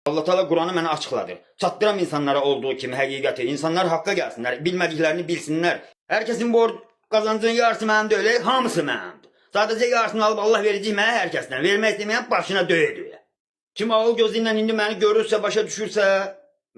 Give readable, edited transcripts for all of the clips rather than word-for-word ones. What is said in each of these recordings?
Allah Teala Kur'an'ı mənə açıqladı. Çatdıram insanlara olduğu kimi həqiqəti. İnsanlar haqqa gəlsinlər, bilmədiklərini bilsinlər. Hər kəsin bu qazancının yarısı mənim deyil, hamısı mənimdir. Sadəcə yarısını alıb Allah verəcək mənə hər kəsdən. Vermək istəyən başına döyə. Kim ağıl gözü ilə indi məni görürsə, başa düşürsə,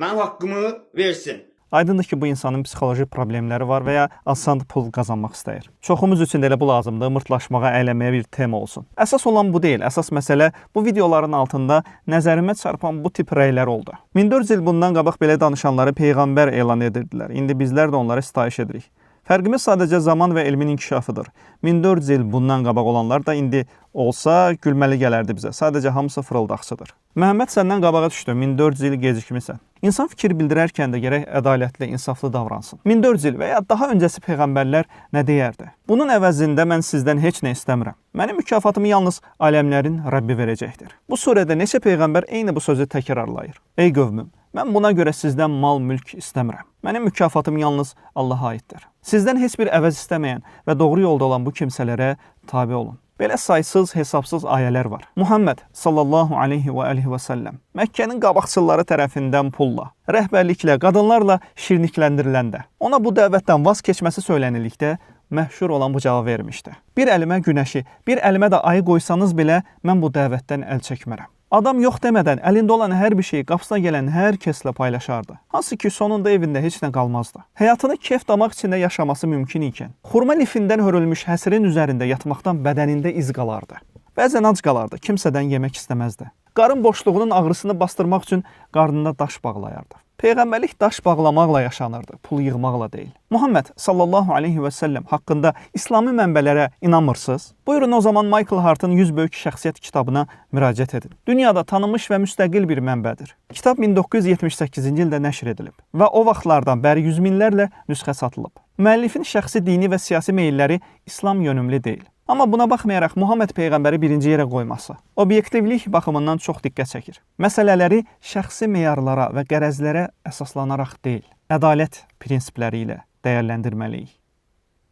mənim haqqımı versin. Aydındır ki, bu insanın psixoloji problemləri var və ya asan pul qazanmaq istəyir. Çoxumuz üçün də elə bu lazımdır, mırtlaşmağa, əyləməyə bir tema olsun. Əsas olan bu deyil. Əsas məsələ bu videoların altında nəzərimə çarpan bu tip rəylər oldu. 1400 il bundan qabaq belə danışanları peyğəmbər elan edirdilər. İndi bizlər də onlara sitayiş edirik. Fərqimiz sadəcə zaman və elmin inkişafıdır. 1400 il bundan qabaq olanlar da indi olsa gülməli gələrdi bizə. Sadəcə hamısı fırıldaqçıdır. Məhəmməd səndən qabağa düşdü, 1400 il gecikmisən. İnsan fikir bildirərkən də gərək ədalətli, insaflı davransın. 1400 il və ya daha öncəsi peyğəmbərlər nə deyərdi? Bunun əvəzində mən sizdən heç nə istəmirəm. Mənim mükafatımı yalnız aləmlərin Rəbbi verəcəkdir. Bu surədə neçə peyğəmbər eyni bu sözü təkrarlayır. Ey qövmüm, mən buna görə sizdən mal, mülk istəmirəm. Mənim mükafatım yalnız Allaha aiddir. Sizdən heç bir əvəz istəməyən və doğru yolda olan bu kimsələrə tabe olun. Belə saysız, hesabsız ayələr var. Muhammed sallallahu aleyhi və aleyhi və səlləm Məkkənin qabaqçıları tərəfindən pulla, rəhbərliklə, qadınlarla şirnikləndiriləndə, ona bu dəvətdən vaz keçməsi söylənilikdə məhşur olan bu cavab vermişdi. Bir əlimə günəşi, bir əlimə də ayı qoysanız belə mən bu dəvətdən əl çəkmərəm. Adam yox demədən əlində olan hər bir şeyi qapısına gələn hər kəslə paylaşardı. Hansı ki, sonunda evində heç nə qalmazdı. Həyatını kef damaq içində yaşaması mümkün ikən, xurma lifindən hörülmüş həsirin üzərində yatmaqdan bədənində iz qalardı. Bəzən ac qalardı, kimsədən yemək istəməzdi. Qarın boşluğunun ağrısını bastırmaq üçün qarnına daş bağlayardı. Peyğəmbərlik daş bağlamaqla yaşanırdı, pul yığmaqla deyil. Muhammed sallallahu aleyhi və səlləm haqqında İslami mənbələrə inanmırsınız? Buyurun o zaman Michael Hart'ın 100 böyük şəxsiyyət kitabına müraciət edin. Dünyada tanınmış və müstəqil bir mənbədir. Kitab 1978-ci ildə nəşr edilib və o vaxtlardan bəri yüz minlərlə nüsxə satılıb. Müəllifin şəxsi dini və siyasi meylləri İslam yönümlü deyil. Amma buna baxmayaraq Muhammed Peyğəmbəri birinci yerə qoyması, obyektivlik baxımından çox diqqət çəkir. Məsələləri şəxsi meyarlara və qərəzlərə əsaslanaraq deyil, ədalət prinsipləri ilə dəyərləndirməliyik.